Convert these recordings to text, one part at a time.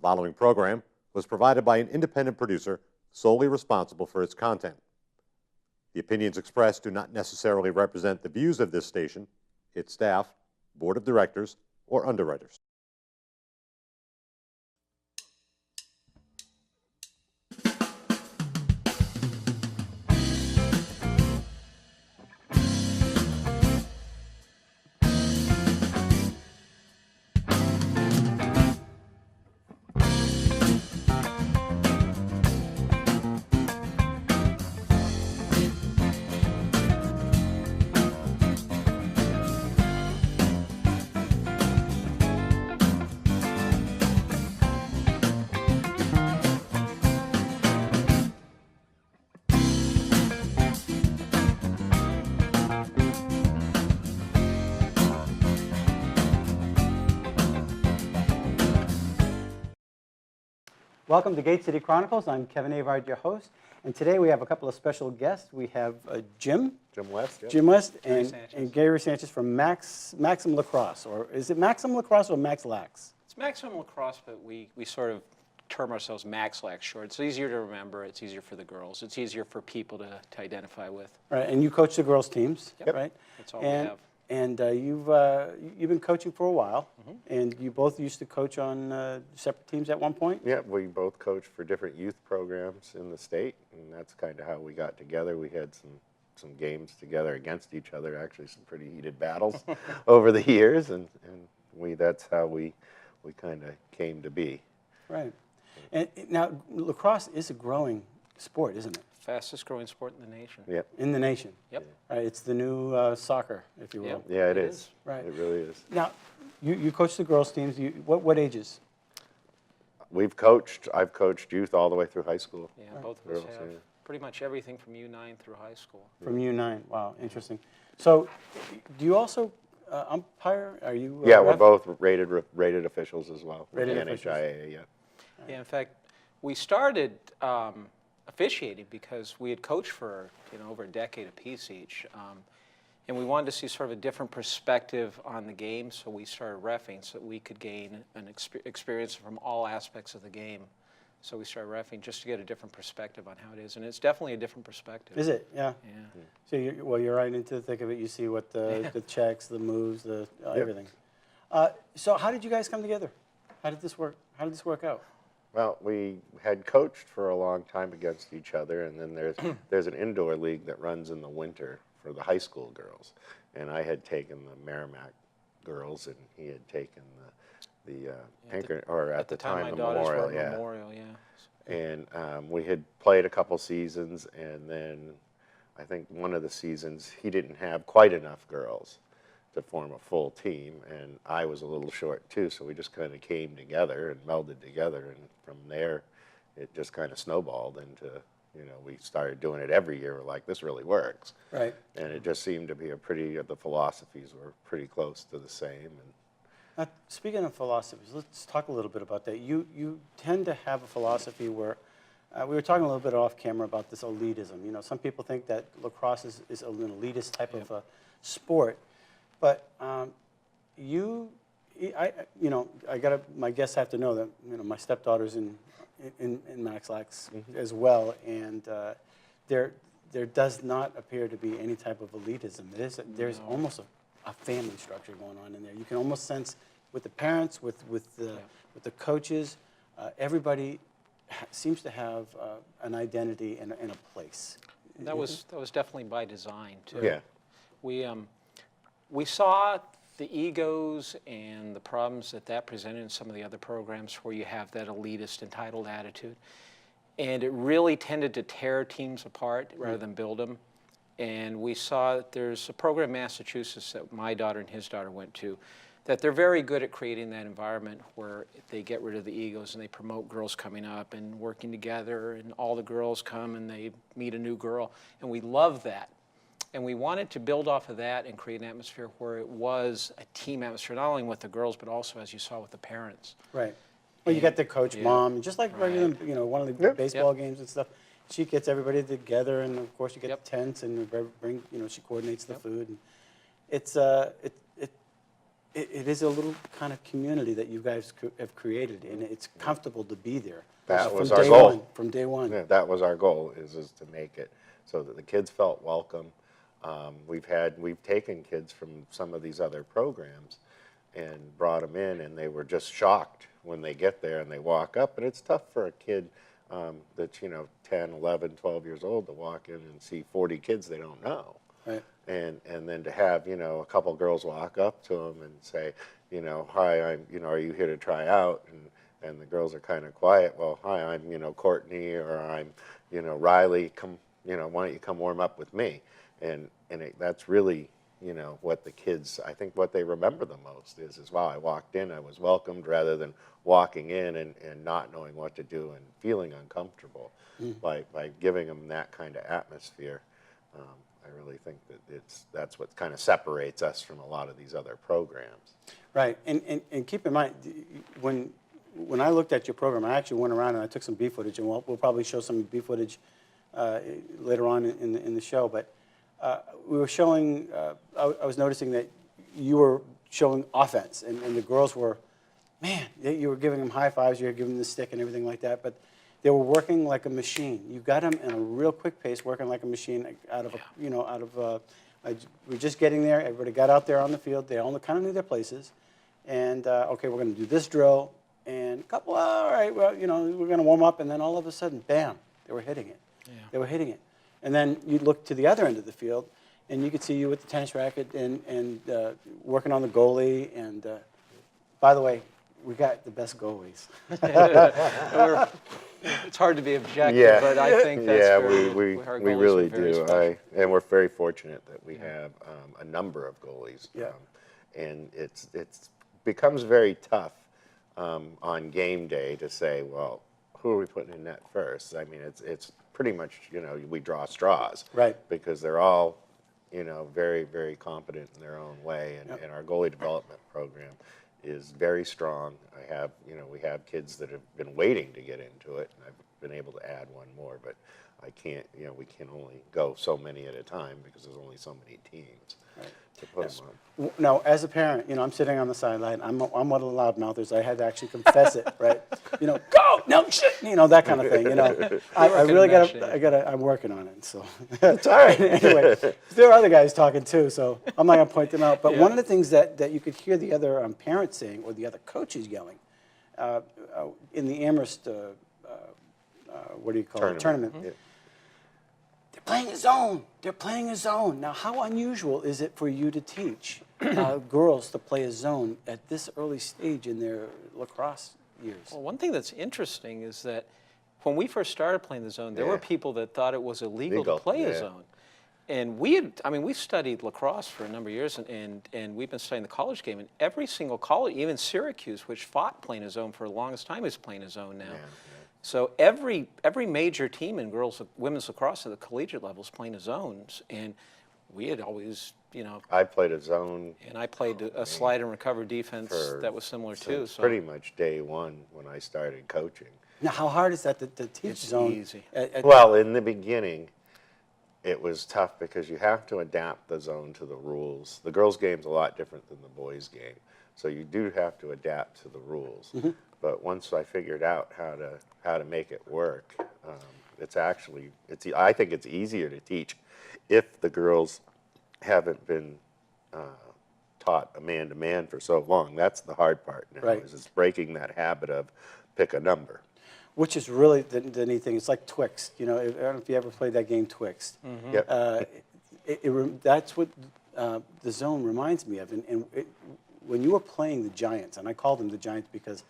following program was provided by an independent producer solely responsible for its content. The opinions expressed do not necessarily represent the views of this station, its staff, board of directors, or underwriters. Welcome to Gate City Chronicles. I'm Kevin Avard, your host, and today we have a couple of special guests. We have Jim West, yeah. Jim West, and Gary Sanchez from Maximum Lacrosse, or is it Maximum Lacrosse or Max LAX? It's Maximum Lacrosse, but we sort of term ourselves Max LAX short. It's easier to remember. It's easier for the girls. It's easier for people to identify with. Right, and you coach the girls' teams, Yep. right? That's all we have. And you've been coaching for a while, and you both used to coach on separate teams at one point? Yeah, we both coached for different youth programs in the state, and that's kind of how we got together. We had some games together against each other, actually some pretty heated battles over the years, and that's how we kind of came to be. Right. And now, lacrosse is a growing sport, isn't it? Fastest growing sport in the nation. Yep. In the nation. Yep. Right, it's the new soccer, if you will. Yep. Yeah, it is. Right. It really is. Now, you coach the girls' teams. What ages? I've coached youth all the way through high school. Yeah, both of us Girls, have yeah. pretty much everything from U9 through high school. From U9. Wow, interesting. So, do you also umpire? Are you? Yeah, ref? we're both rated officials as well. with Rated the officials. NHIA, yeah. Yeah, in fact, we started officiating because we had coached for over a decade apiece each, and we wanted to see sort of a different perspective on the game, so we started reffing so that we could gain an experience from all aspects of the game. So we started reffing just to get a different perspective on how it is, and it's definitely a different perspective. Is it? Yeah. Yeah. So you're right into the thick of it. You see what the checks, the moves, everything. So how did you guys come together? How did this work? How did this work out? Well, we had coached for a long time against each other, and then there's an indoor league that runs in the winter for the high school girls, and I had taken the Merrimack girls, and he had taken the Pinker, or at the time the Memorial, yeah. Memorial, yeah. And we had played a couple seasons, and then I think one of the seasons he didn't have quite enough girls to form a full team, and I was a little short too, so we just kind of came together and melded together, and from there it just kind of snowballed into, we started doing it every year. We're like, this really works. Right. And it just seemed to be the philosophies were pretty close to the same. And Speaking of philosophies, let's talk a little bit about that. You tend to have a philosophy where, we were talking a little bit off camera about this elitism. Some people think that lacrosse is an elitist type of a sport. But my guests have to know that my stepdaughter's in Max LAX as well, and there does not appear to be any type of elitism. There's almost a family structure going on in there. You can almost sense with the parents, with the coaches, everybody seems to have an identity and a place. That was definitely by design too. yeah. We saw the egos and the problems that presented in some of the other programs where you have that elitist, entitled attitude. And it really tended to tear teams apart rather than build them. And we saw that there's a program in Massachusetts that my daughter and his daughter went to, that they're very good at creating that environment where they get rid of the egos and they promote girls coming up and working together, and all the girls come and they meet a new girl. And we love that. And we wanted to build off of that and create an atmosphere where it was a team atmosphere, not only with the girls, but also, as you saw, with the parents. Right. Well, you got the coach mom, just like regular, one of the baseball games and stuff. She gets everybody together, and of course you get the tents, and bring, she coordinates the food. And it's it is a little kind of community that you guys have created, and it's comfortable to be there. That From was our day goal. one, from day one. Yeah, that was our goal, is to make it so that the kids felt welcome. We've taken kids from some of these other programs and brought them in, and they were just shocked when they get there and they walk up. And it's tough for a kid that's 10, 11, 12 years old to walk in and see 40 kids they don't know. Right. And then to have a couple girls walk up to them and say, hi, are you here to try out? And the girls are kind of quiet. Well, hi, I'm Courtney, or I'm Riley. Come, why don't you come warm up with me? And that's really what the kids, I think what they remember the most is wow, I walked in, I was welcomed, rather than walking in and not knowing what to do and feeling uncomfortable. By giving them that kind of atmosphere. I really think that that's what kind of separates us from a lot of these other programs. Right, and keep in mind, when I looked at your program, I actually went around and I took some B footage, and we'll probably show some B footage later on in the show. But we were showing, I was noticing that you were showing offense, and the girls were, man, you were giving them high fives, you were giving them the stick and everything like that. But they were working like a machine. You got them in a real quick pace, working like a machine we're just getting there. Everybody got out there on the field. They all kind of knew their places. And, okay, we're going to do this drill. And a couple, all right, well, we're going to warm up. And then all of a sudden, bam, they were hitting it. Yeah. They were hitting it. And then you look to the other end of the field, and you could see you with the tennis racket and working on the goalie. And, by the way, we got the best goalies. It's hard to be objective, but I think that's we really do. And we're very fortunate that we have a number of goalies. Yeah. And it's becomes very tough on game day to say, well, who are we putting in net first? I mean, it's pretty much we draw straws, right? Because they're all very, very competent in their own way, and our goalie development program is very strong. We have kids that have been waiting to get into it, and I've been able to add one more, but I can't, we can only go so many at a time because there's only so many teams to put them on. Now, as a parent, I'm sitting on the sideline. I'm one of the loudmouthers. I had to actually confess it, right? Go, no shit, that kind of thing. I really I'm working on it. So it's all right. Anyway, there are other guys talking too, so I'm not gonna point them out. But one of the things that you could hear the other parents saying, or the other coaches yelling, in the Amherst, what do you call it? Tournament. Yeah. They're playing a zone. They're playing a zone. Now, how unusual is it for you to teach girls to play a zone at this early stage in their lacrosse years? Well, one thing that's interesting is that when we first started playing the zone, there were people that thought it was illegal to play a zone. And we studied lacrosse for a number of years, and we've been studying the college game. And every single college, even Syracuse, which fought playing a zone for the longest time, is playing a zone now. So every major team in women's lacrosse at the collegiate level is playing a zones, and we had always, I played a zone, and I played a slide and recover defense that was similar too. So pretty much day one when I started coaching. Now, how hard is that to teach zone? Easy. Well, in the beginning, it was tough because you have to adapt the zone to the rules. The girls' game's a lot different than the boys' game, so you do have to adapt to the rules. Mm-hmm. But once I figured out how to make it work, I think it's easier to teach if the girls haven't been taught a man-to-man for so long. That's the hard part now, is it's breaking that habit of pick a number. Which is really the neat thing. It's like Twixt. I don't know if you ever played that game Twixt. Mm-hmm. Yep. That's what the zone reminds me of. And when you were playing the Giants, and I called them the Giants because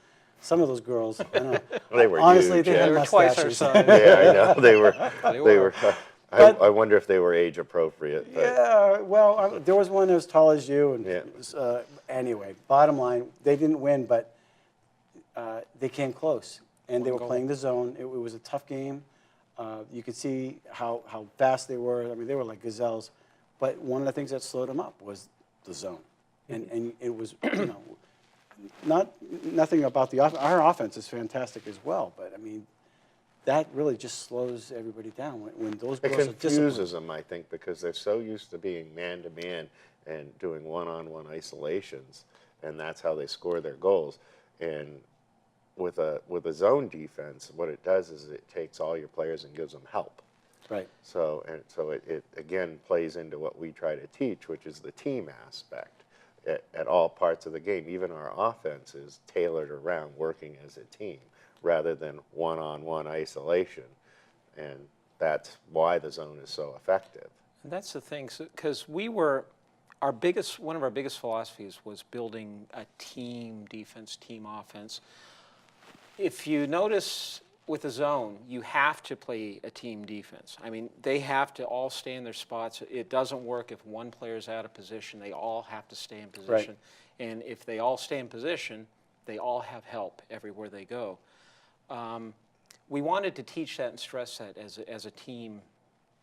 some of those girls, I don't know, they were honestly, huge, they had twice our mustaches. size. Yeah, I know. They were. I wonder if they were age appropriate. But. Yeah, well, there was one as tall as you. And it was, anyway, bottom line, they didn't win, but they came close. And they were playing the zone. It was a tough game. You could see how fast they were. I mean, they were like gazelles. But one of the things that slowed them up was the zone. And it was, nothing about our offense is fantastic as well. But, I mean, that really just slows everybody down when those girls are disciplined. It confuses them, I think, because they're so used to being man-to-man and doing one-on-one isolations and that's how they score their goals. And with a zone defense, what it does is it takes all your players and gives them help. Right. So it again plays into what we try to teach, which is the team aspect at all parts of the game. Even our offense is tailored around working as a team rather than one-on-one isolation, and that's why the zone is so effective. And that's the thing, because one of our biggest philosophies was building a team defense, team offense. If you notice with the zone, you have to play a team defense. I mean, they have to all stay in their spots. It doesn't work if one player's out of position. They all have to stay in position. Right. And if they all stay in position, they all have help everywhere they go. We wanted to teach that and stress that as a team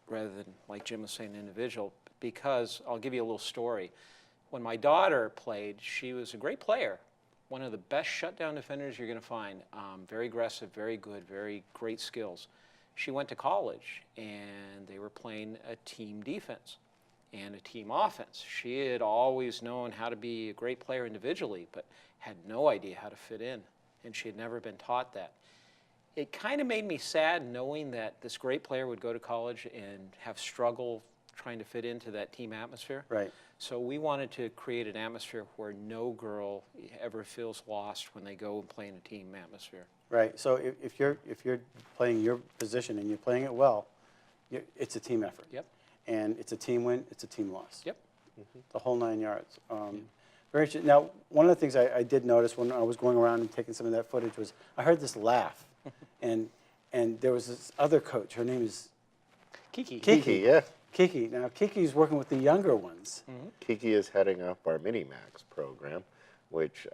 rather than, like Jim was saying, individual, because I'll give you a little story. When my daughter played, she was a great player. One of the best shutdown defenders you're going to find. Very aggressive, very good, very great skills. She went to college, and they were playing a team defense and a team offense. She had always known how to be a great player individually, but had no idea how to fit in, and she had never been taught that. It kind of made me sad knowing that this great player would go to college and have struggle trying to fit into that team atmosphere. Right. So we wanted to create an atmosphere where no girl ever feels lost when they go and play in a team atmosphere. Right. So if you're playing your position and you're playing it well, it's a team effort. Yep. And it's a team win. It's a team loss. Yep. The whole 9 yards. Very interesting. Now, one of the things I did notice when I was going around and taking some of that footage was I heard this laugh, and there was this other coach. Her name is Kiki. Kiki, yeah. Kiki. Now, Kiki's working with the younger ones. Mm-hmm. Kiki is heading up our Mini-Max program, which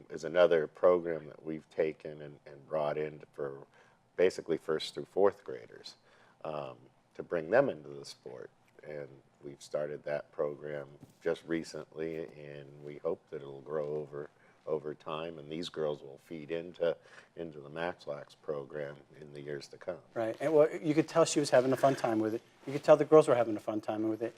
is another program that we've taken and brought in for basically first through fourth graders to bring them into the sport. And we've started that program just recently, and we hope that it'll grow over time, and these girls will feed into the MAX LAX program in the years to come. Right. And well, you could tell she was having a fun time with it. You could tell the girls were having a fun time with it,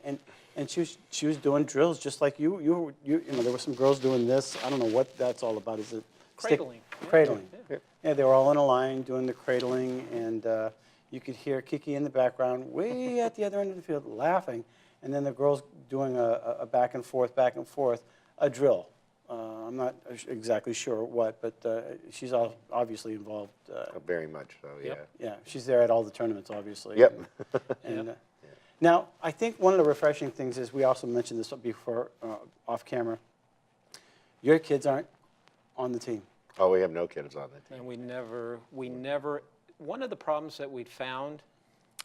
and she was doing drills just like you. You know, there were some girls doing this. I don't know what that's all about. Is it Cradling. Cradling. Yeah. Yeah, they were all in a line doing the cradling, and you could hear Kiki in the background, way at the other end of the field, laughing, and then the girls doing a back and forth, a drill. I'm not exactly sure what, but she's obviously involved. Very much so, yeah. Yep. Yeah, she's there at all the tournaments, obviously. Yep. And, now, I think one of the refreshing things is, we also mentioned this before off camera, your kids aren't on the team. Oh, we have no kids on the team. And we never, one of the problems that we'd found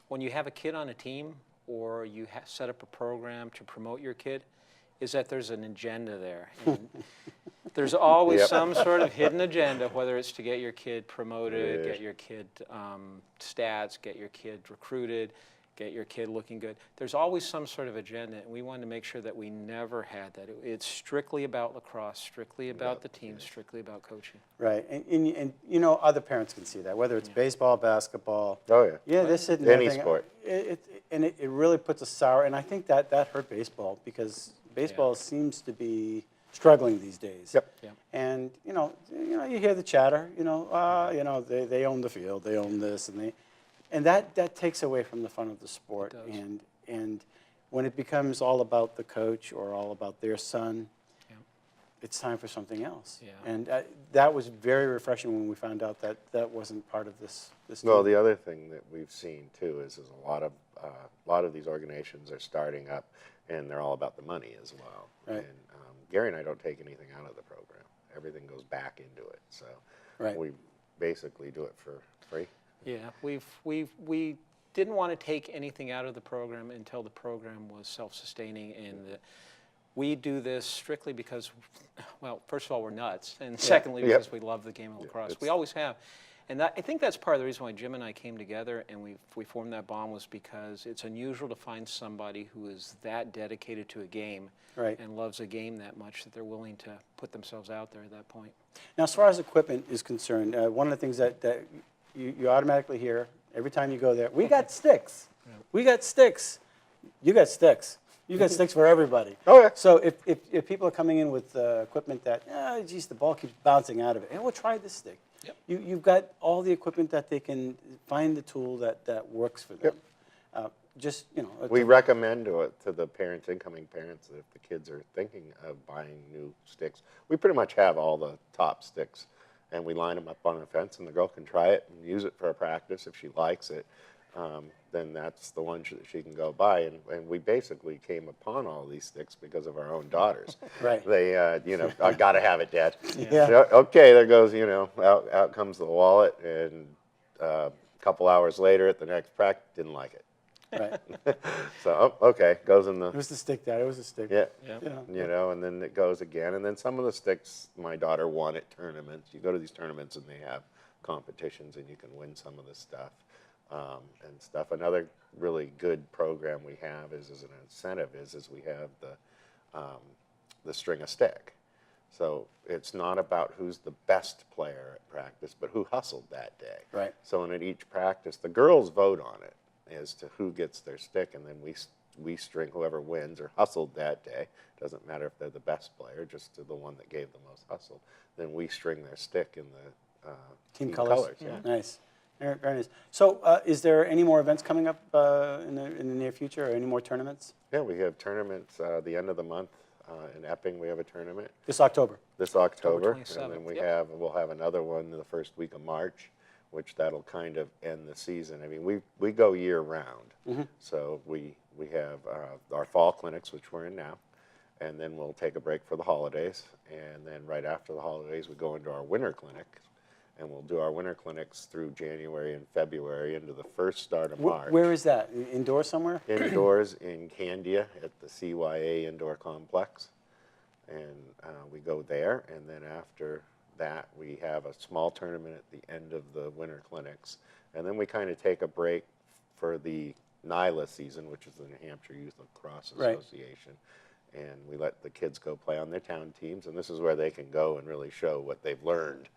when you have a kid on a team or you set up a program to promote your kid is that there's an agenda there. And there's always some sort of hidden agenda, whether it's to get your kid promoted, get your kid stats, get your kid recruited, get your kid looking good. There's always some sort of agenda, and we wanted to make sure that we never had that. It's strictly about lacrosse, strictly about the team, strictly about coaching. Right, and you know, other parents can see that, whether it's baseball, basketball. Oh, yeah. Yeah, they're sitting there Any thinking, sport. It really puts a sour, and I think that hurt baseball, because baseball seems to be struggling these days. Yep. Yeah. And you know, you hear the chatter. They own the field, they own this, and that takes away from the fun of the sport. It does. And when it becomes all about the coach or all about their son, it's time for something else. Yeah. And that was very refreshing when we found out that wasn't part of this. Well, team. the other thing that we've seen too is a lot of these organizations are starting up, and they're all about the money as well. Right. And Gary and I don't take anything out of the program. Everything goes back into it. So we basically do it for free. Yeah, we didn't want to take anything out of the program until the program was self-sustaining, and we do this strictly because, well, first of all, we're nuts, and secondly, because we love the game of lacrosse. We always have. And I think that's part of the reason why Jim and I came together and we formed that bond, was because it's unusual to find somebody who is that dedicated to a game and loves a game that much that they're willing to put themselves out there at that point. Now, as far as equipment is concerned, one of the things that you automatically hear every time you go there, we got sticks. We got sticks. You got sticks. You got sticks for everybody. Oh, yeah. So if people are coming in with equipment that, geez, the ball keeps bouncing out of it, hey, well, try this stick. Yep. You've got all the equipment that they can find the tool that works for them. Just, We recommend to the parents, incoming parents, that if the kids are thinking of buying new sticks, we pretty much have all the top sticks, and we line them up on a fence, and the girl can try it and use it for a practice. If she likes it, then that's the one that she can go buy. And we basically came upon all these sticks because of our own daughters. Right. They, I got to have it, Dad. Yeah. Okay, there goes, out comes the wallet, and a couple hours later at the next practice, didn't like it. Right. So, okay, goes in the... It was the stick, Dad. It was a stick. Yeah. Yeah. And then it goes again. And then some of the sticks my daughter won at tournaments. You go to these tournaments and they have competitions and you can win some of the stuff and stuff. Another really good program we have is as an incentive is we have the string a stick. So it's not about who's the best player at practice, but who hustled that day. Right. So in at each practice, the girls vote on it as to who gets their stick, and then we string whoever wins or hustled that day. Doesn't matter if they're the best player, just to the one that gave the most hustle. Then we string their stick in the Team colors. Yeah. Nice. Very nice. So is there any more events coming up in the near future, or any more tournaments? Yeah, we have tournaments the end of the month in Epping. We have a tournament This October. this October, and 27th, then yep. we'll have another one in the first week of March, which that'll kind of end the season. I mean, we go year round. So we have our fall clinics, which we're in now, and then we'll take a break for the holidays, and then right after the holidays we go into our winter clinic, and we'll do our winter clinics through January and February into the first start of March. Where is that? Indoor somewhere? Indoors in Candia at the CYA Indoor Complex, and we go there, and then after that we have a small tournament at the end of the winter clinics, and then we kind of take a break for the NYLA season, which is the New Hampshire Youth Lacrosse Association, and we let the kids go play on their town teams, and this is where they can go and really show what they've learned.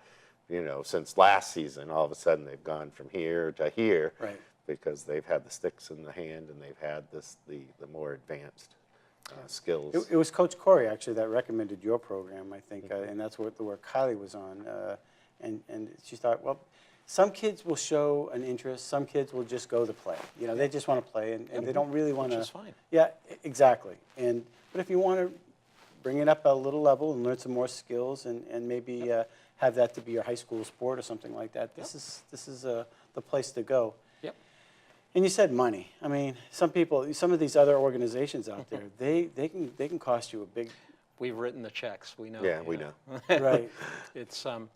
Since last season, all of a sudden they've gone from here to here, Right. because they've had the sticks in the hand and they've had the more advanced skills. It was Coach Corey, actually, that recommended your program, I think, and that's where Kylie was on. And she thought, well, some kids will show an interest. Some kids will just go to play. They just want to play, and they don't really want to. Which is fine. Yeah, exactly. But if you want to bring it up a little level and learn some more skills, and maybe have that to be your high school sport or something like that, this is the place to go. Yep. And you said money. I mean, some of these other organizations out there, they can cost you a big. We've written the checks. We know. Yeah, we know. Right. It's several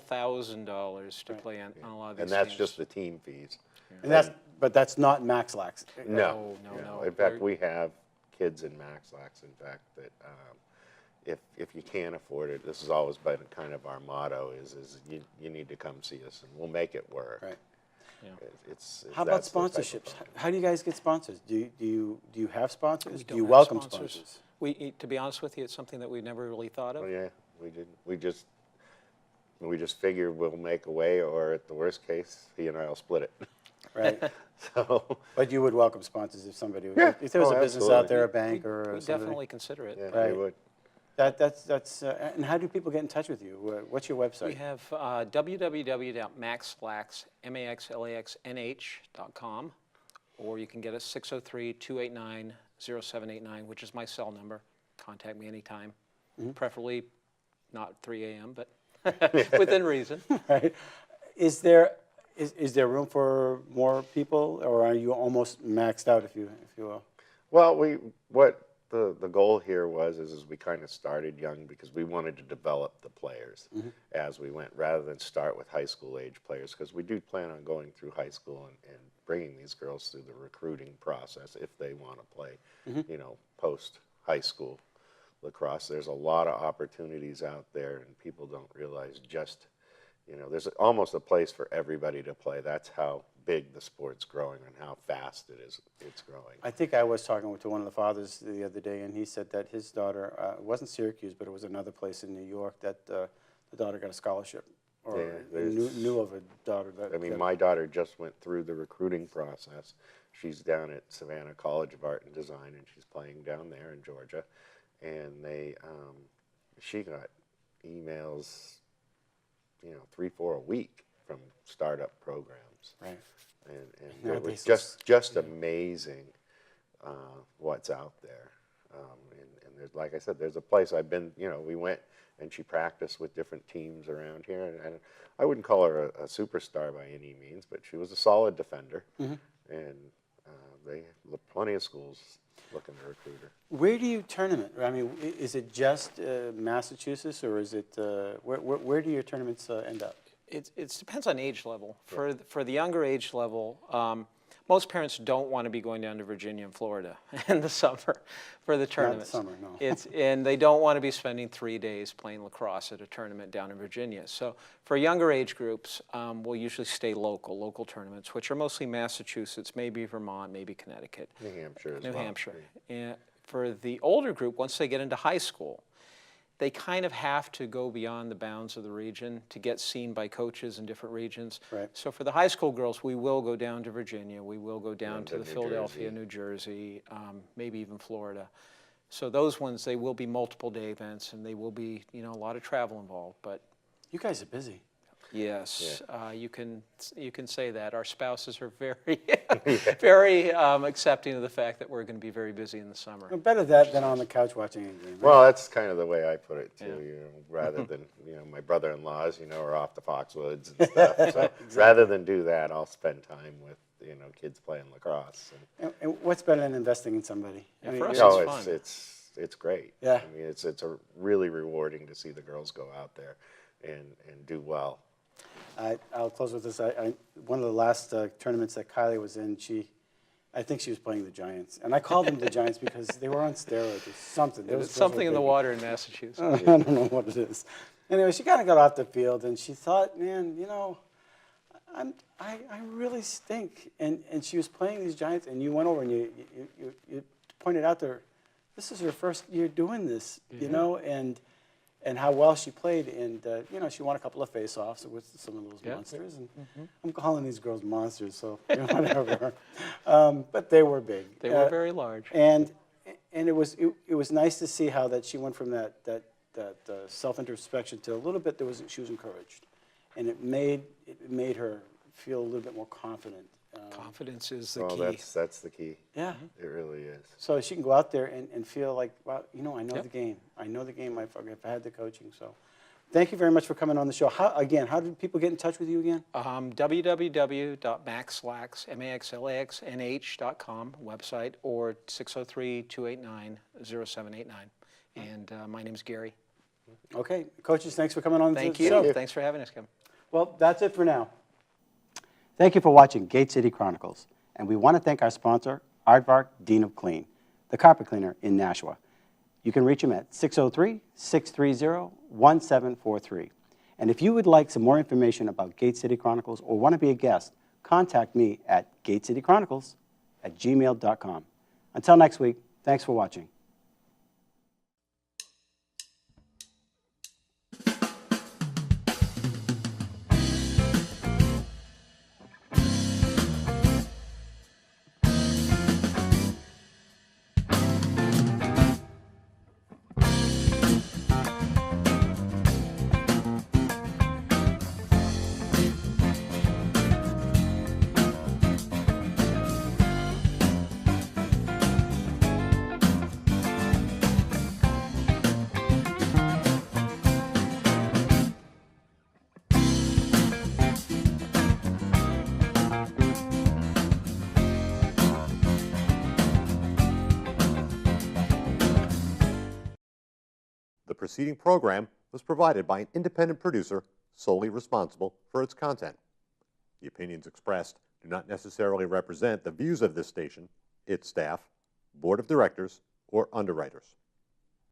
$1,000s to play on a lot of these And that's teams. just the team fees. And but that's not MAX LAX. No. No. In fact, we have kids in MAX LAX, in fact, that if you can't afford it, this has always been kind of our motto, is you need to come see us, and we'll make it work. Right. Yeah. How about that's the type of sponsorships? program. How do you guys get sponsors? Do you have sponsors? We Do don't you have welcome sponsors. sponsors? To be honest with you, it's something that we've never really thought of. Oh, yeah, we did. We just figure we'll make a way, or at the worst case, he and I will split it. Right. So, But you would welcome sponsors if somebody. Yeah. If there was Oh, a business absolutely. out there, a bank or We something. definitely consider it. yeah, Right. we would. That's and how do people get in touch with you? What's your website? We have www.maxlaxnh.com, or you can get us 603-289-0789, which is my cell number. Contact me anytime, preferably not 3 a.m., but within reason. Right. Is there room for more people, or are you almost maxed out, if you will? Well, what the goal here is we kind of started young because we wanted to develop the players as we went, rather than start with high school age players, because we do plan on going through high school and bringing these girls through the recruiting process if they want to play, post high school lacrosse. There's a lot of opportunities out there, and people don't realize just, there's almost a place for everybody to play. That's how big the sport's growing and how fast it's growing. I think I was talking to one of the fathers the other day, and he said that his daughter, it wasn't Syracuse, but it was another place in New York, that the daughter got a scholarship, or Yeah, knew of a daughter that. I mean, my daughter just went through the recruiting process, she's down at Savannah College of Art and Design, and she's playing down there in Georgia. And she got emails, 3, 4 a week from startup programs. Right. And it was just amazing what's out there. And there's, like I said, there's a place I've been, we went and she practiced with different teams around here. And I wouldn't call her a superstar by any means, but she was a solid defender. And they plenty of schools looking to recruit her. Where do you tournament? I mean, is it just Massachusetts, or is it, where do your tournaments end up? It depends on age level. For the younger age level, most parents don't want to be going down to Virginia and Florida in the summer for the tournaments. Not the summer, no. And they don't want to be spending 3 days playing lacrosse at a tournament down in Virginia. So for younger age groups, we'll usually stay local tournaments, which are mostly Massachusetts, maybe Vermont, maybe Connecticut. New Hampshire as New well. Hampshire. And for the older group, once they get into high school, they kind of have to go beyond the bounds of the region to get seen by coaches in different regions. Right. So for the high school girls, we will go down to Virginia. We will go down to the New Philadelphia, Jersey. New Jersey, maybe even Florida. So those ones, they will be multiple day events, and they will be, a lot of travel involved. But You guys are busy. yes, you can say that. Our spouses are very, very accepting of the fact that we're going to be very busy in the summer. Well, better that than on the couch watching a game. Right? Well, that's kind of the way I put it too. Rather than my brother-in-laws, are off to Foxwoods and stuff. So rather than do that, I'll spend time with kids playing lacrosse. And what's better than investing in somebody? Yeah, for us, And, it's fun. it's great. Yeah. I mean, it's a really rewarding to see the girls go out there and do well. I'll close with this. One of the last tournaments that Kylie was in, I think she was playing the Giants. And I called them the Giants because they were on steroids or something. There's something in the water in Massachusetts. I don't know what it is. Anyway, she kind of got off the field, and she thought, man, I really stink. And she was playing these Giants, and you went over and you pointed out there, this is her first year doing this, and how well she played. And, she won a couple of face-offs with some of those monsters. And I'm calling these girls monsters, so whatever. But they were big. They were very large. And it was nice to see how that she went from that self-introspection to a little bit she was encouraged. And it made her feel a little bit more confident. Confidence is the key. That's the key. Yeah. It really is. So she can go out there and feel like, wow, I know the game. I know the game. I've had the coaching. So thank you very much for coming on the show. How did people get in touch with you again? www.maxlaxnh.com website, or 603-289-0789. And my name's Gary. Okay. Coaches, thanks for coming on Thank the you. show. Thanks for having us, Kevin. Well, that's it for now. Thank you for watching Gate City Chronicles. And we want to thank our sponsor, Aardvark Dean of Clean, the carpet cleaner in Nashua. You can reach him at 603-630-1743. And if you would like some more information about Gate City Chronicles or want to be a guest, contact me at gatecitychronicles@gmail.com. Until next week, thanks for watching. The preceding program was provided by an independent producer solely responsible for its content. The opinions expressed do not necessarily represent the views of this station, its staff, board of directors, or underwriters.